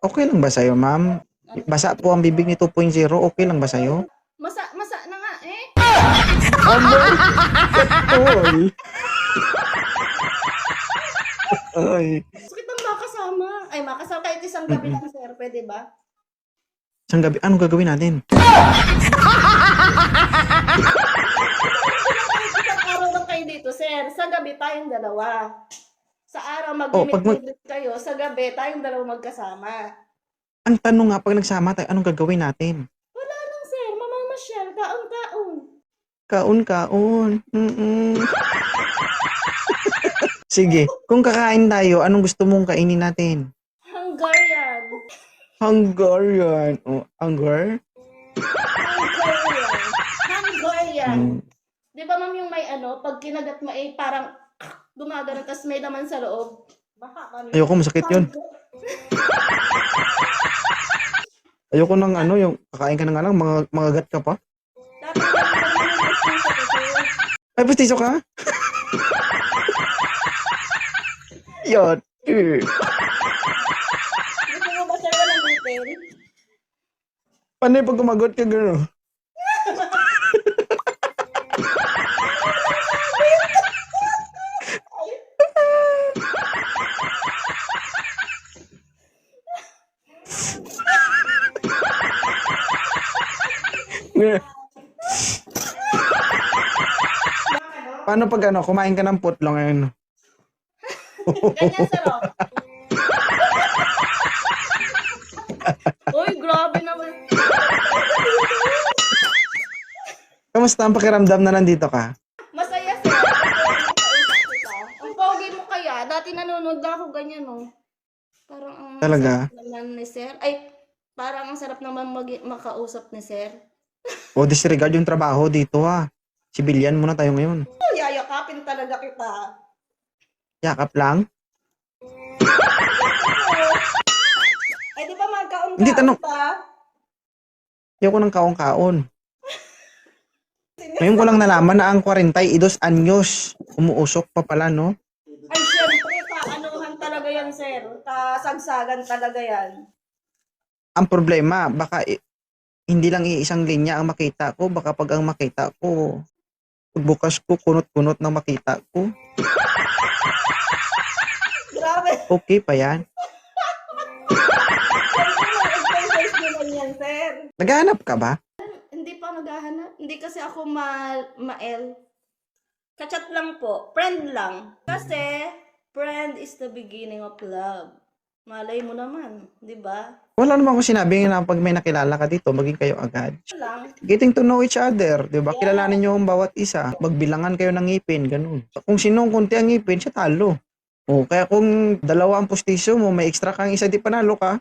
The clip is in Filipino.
Okay lang ba sa'yo, ma'am? Basa po ang bibig ni 2.0, okay lang ba sa'yo? Masa na nga eh. Ano? Katol. Ay. Gusto kitang makasama. Ay, makasama kahit isang gabi lang, sir. Pwede ba? Isang gabi, anong gagawin natin? Isang araw lang kayo dito, sir. Sa gabi tayong dalawa. Sa araw Oh, pag mag-meet kayo. Sa gabi tayong dalawa magkasama. Ang tanong nga, pag nagsama tayo, anong gagawin natin? Wala lang, sir. Mamamasyal. Kaon-kaon. Kaon-kaon. Sige, kung kakain tayo, anong gusto mong kainin natin? Hungarian. Hungarian. Oh, Hungarian? Hungarian. Di ba, ma'am, yung may pag kinagat mo parang gumagano, tas may laman sa loob. Baka kami. Ayoko, masakit yun. Ayoko ng yung kakain ka na nga lang, mga gat ka pa. Dapat Ay, pustiso ka? Yun. gusto mo ba, sir, walang detail? Paano yung pag gumagot ka gano'n? Paano pag kumain ka ng putlong ngayon? Ganyan, sir, oh. Uy, grabe naman. Kamusta ang pakiramdam na nandito ka? Masaya, sir. Ang pogi mo kaya. Dati nanonood ako ganyan, oh. Parang ang Talaga? sarap naman ni sir. Ay, parang ang sarap naman makausap ni sir. O disregard yung trabaho dito ha. Civilian muna tayo ngayon. Oh, yayakapin talaga kita. Yakap lang. Ay, di ba magkaon Hindi, tanong. pa? Ayoko ng kaong-kaon. Ngayon ko lang nalaman na ang 42 anyos. Umuusok pa pala, no? Ay, syempre, kaanuhan talaga yan, sir. Kasagsagan talaga yan. Ang problema, baka hindi lang iisang linya ang makita ko. Baka pag ang makita ko, pagbukas ko, kunot-kunot na makita ko. Grabe. Okay pa yan. Yan, sir. Naghahanap ka ba? Hindi pa naghahanap. Hindi kasi ako ma-L. Kachat lang po. Friend lang. Kasi, friend is the beginning of love. Malay mo naman, di ba? Wala naman ko sinabi na pag may nakilala ka dito, maging kayo agad. Lang. Getting to know each other, di ba? Kilalanin nyo ang bawat isa. Magbilangan kayo ng ngipin, ganun. Kung sinong kunti ang ngipin, siya talo. O, kaya kung dalawa ang pustiso mo, may extra kang isa, di panalo ka.